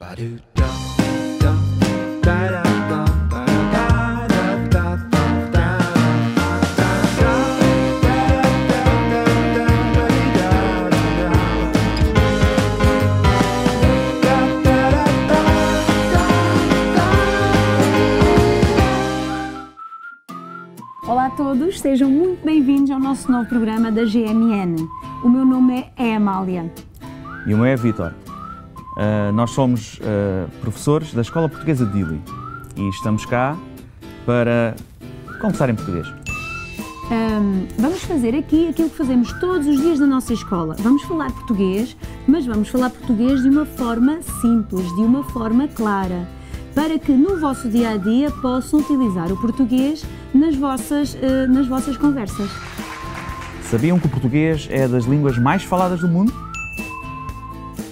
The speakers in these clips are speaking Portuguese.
Olá a todos, sejam muito bem-vindos ao nosso novo programa da GMN. O meu nome é Amália. E o meu é Vítor. Nós somos professores da Escola Portuguesa de Dili e estamos cá para conversar em português. Vamos fazer aqui aquilo que fazemos todos os dias na nossa escola. Vamos falar português, mas vamos falar português de uma forma simples, de uma forma clara, para que no vosso dia-a-dia possam utilizar o português nas vossas conversas. Sabiam que o português é das línguas mais faladas do mundo?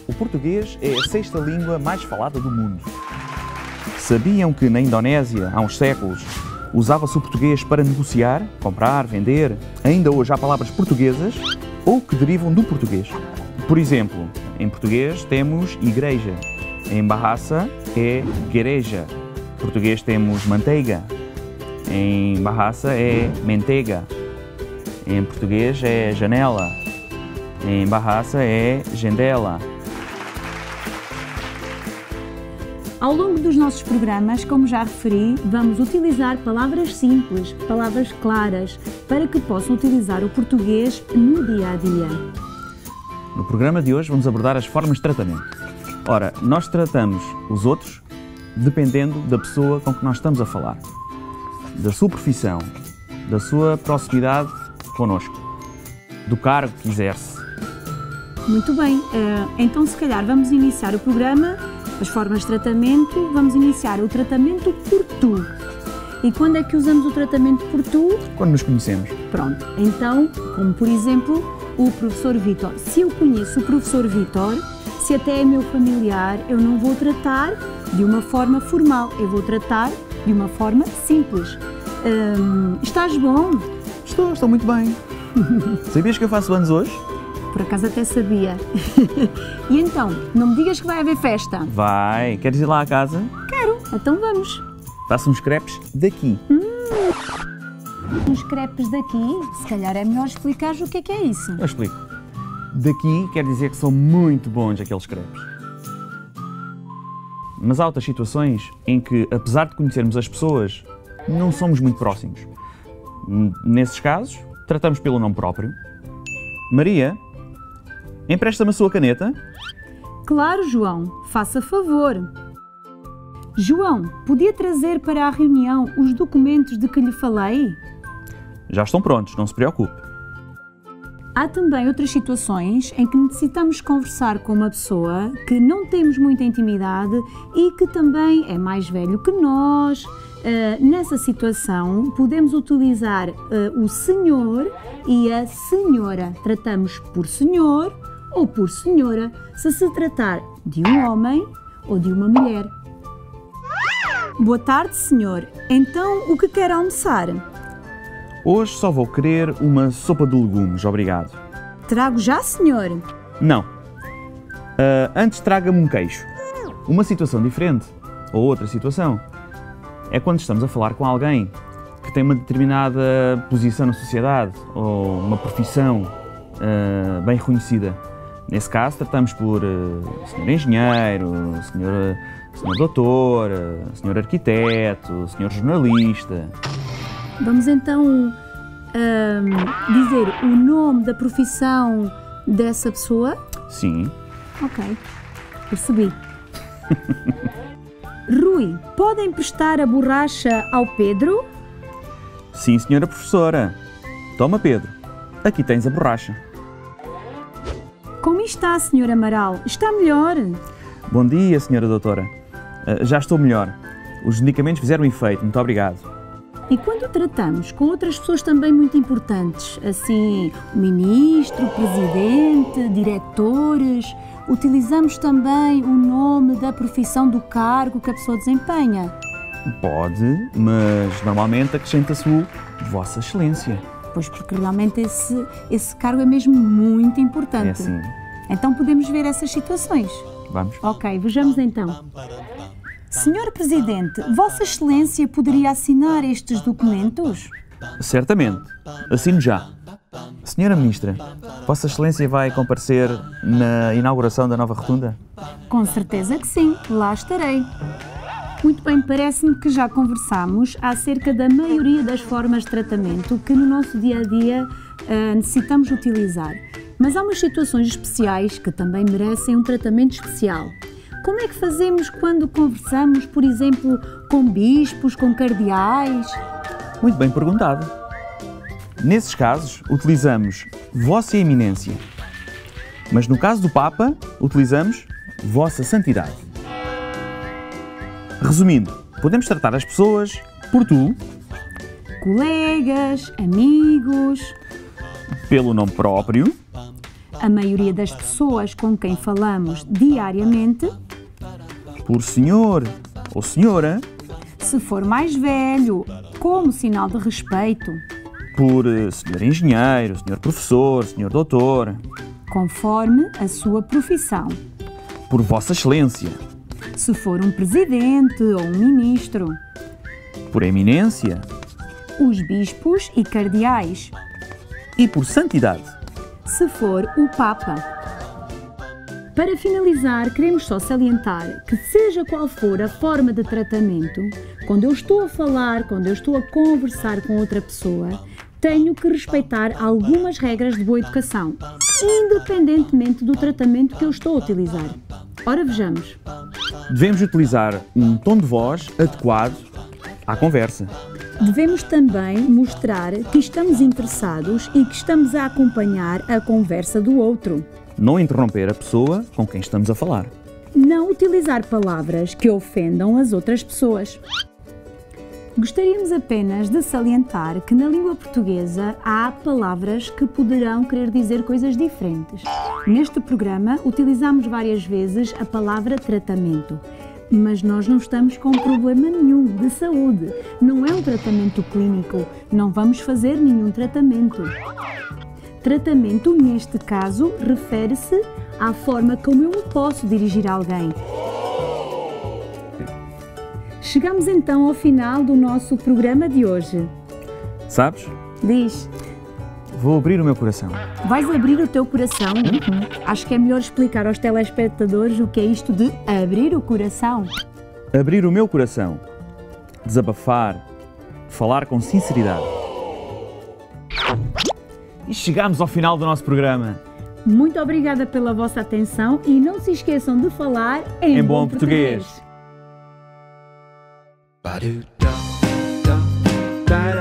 O português é a sexta língua mais falada do mundo. Sabiam que na Indonésia, há uns séculos, usava-se o português para negociar, comprar, vender? Ainda hoje há palavras portuguesas ou que derivam do português. Por exemplo, em português temos igreja, em Bahasa é gereja, em português temos manteiga, em Bahasa é mentega, em português é janela, em Bahasa é jendela. Ao longo dos nossos programas, como já referi, vamos utilizar palavras simples, palavras claras, para que possam utilizar o português no dia-a-dia. No programa de hoje vamos abordar as formas de tratamento. Ora, nós tratamos os outros dependendo da pessoa com que nós estamos a falar, da sua profissão, da sua proximidade connosco, do cargo que exerce. Muito bem, então se calhar vamos iniciar o programa, as formas de tratamento, vamos iniciar o tratamento por tu. E quando é que usamos o tratamento por tu? Quando nos conhecemos. Pronto, então, como por exemplo, o professor Vítor. Se eu conheço o professor Vítor, se até é meu familiar, eu não vou tratar de uma forma formal, eu vou tratar de uma forma simples. Estás bom? Estou muito bem. Sabias que eu faço anos hoje? Por acaso até sabia. E então, não me digas que vai haver festa? Vai. Queres ir lá à casa? Quero, então vamos. Faço uns crepes daqui. Uns crepes daqui? Se calhar é melhor explicares o que é isso. Eu explico. Daqui quer dizer que são muito bons aqueles crepes. Mas há outras situações em que, apesar de conhecermos as pessoas, não somos muito próximos. Nesses casos, tratamos pelo nome próprio. Maria, empresta-me a sua caneta? Claro, João, faça favor. João, podia trazer para a reunião os documentos de que lhe falei? Já estão prontos, não se preocupe. Há também outras situações em que necessitamos conversar com uma pessoa que não temos muita intimidade e que também é mais velho que nós. Nessa situação, podemos utilizar o senhor e a senhora. Tratamos por senhor ou por senhora, se se tratar de um homem ou de uma mulher. Boa tarde, senhor. Então, o que quer almoçar? Hoje só vou querer uma sopa de legumes, obrigado. Trago já, senhor? Não. Antes traga-me um queijo. Uma situação diferente, ou outra situação, é quando estamos a falar com alguém que tem uma determinada posição na sociedade ou uma profissão bem reconhecida. Nesse caso, tratamos por senhor engenheiro, senhor doutor, senhor arquiteto, senhor jornalista. Vamos então dizer o nome da profissão dessa pessoa? Sim. Ok, percebi. Rui, pode emprestar a borracha ao Pedro? Sim, senhora professora. Toma, Pedro. Aqui tens a borracha. Como está, senhor Amaral? Está melhor? Bom dia, senhora doutora. Já estou melhor. Os medicamentos fizeram efeito. Muito obrigado. E quando tratamos com outras pessoas também muito importantes, assim, o ministro, o presidente, diretores, utilizamos também o nome da profissão do cargo que a pessoa desempenha? Pode, mas normalmente acrescenta-se o Vossa Excelência. Pois porque realmente esse cargo é mesmo muito importante. É assim. Então podemos ver essas situações. Vamos. Ok, vejamos então. Senhor Presidente, Vossa Excelência poderia assinar estes documentos? Certamente. Assino já. Senhora Ministra, Vossa Excelência vai comparecer na inauguração da nova rotunda? Com certeza que sim, lá estarei. Muito bem, parece-me que já conversámos acerca da maioria das formas de tratamento que no nosso dia-a-dia necessitamos utilizar. Mas há umas situações especiais que também merecem um tratamento especial. Como é que fazemos quando conversamos, por exemplo, com bispos, com cardeais? Muito bem perguntado. Nesses casos, utilizamos Vossa Eminência. Mas no caso do Papa, utilizamos Vossa Santidade. Resumindo, podemos tratar as pessoas por tu, Colegas, amigos. pelo nome próprio, A maioria das pessoas com quem falamos diariamente. por senhor ou senhora, Se for mais velho, como sinal de respeito. por senhor engenheiro, senhor professor, senhor doutor, Conforme a sua profissão. por Vossa Excelência, Se for um presidente ou um ministro. por Eminência Os bispos e cardeais. e por Santidade. Se for o Papa. Para finalizar, queremos só salientar que, seja qual for a forma de tratamento, quando eu estou a falar, quando eu estou a conversar com outra pessoa, tenho que respeitar algumas regras de boa educação, independentemente do tratamento que eu estou a utilizar. Ora, vejamos. Devemos utilizar um tom de voz adequado à conversa. Devemos também mostrar que estamos interessados e que estamos a acompanhar a conversa do outro. Não interromper a pessoa com quem estamos a falar. Não utilizar palavras que ofendam as outras pessoas. Gostaríamos apenas de salientar que na língua portuguesa há palavras que poderão querer dizer coisas diferentes. Neste programa utilizamos várias vezes a palavra tratamento, mas nós não estamos com problema nenhum de saúde. Não é um tratamento clínico, não vamos fazer nenhum tratamento. Tratamento, neste caso, refere-se à forma como eu me posso dirigir a alguém. Chegamos então ao final do nosso programa de hoje. Sabes? Diz, Vou abrir o meu coração. vais abrir o teu coração? Acho que é melhor explicar aos telespectadores o que é isto de abrir o coração. Abrir o meu coração. Desabafar. Falar com sinceridade. E chegamos ao final do nosso programa. Muito obrigada pela vossa atenção e não se esqueçam de falar em Bom português. Ba-do-da-da-da-da.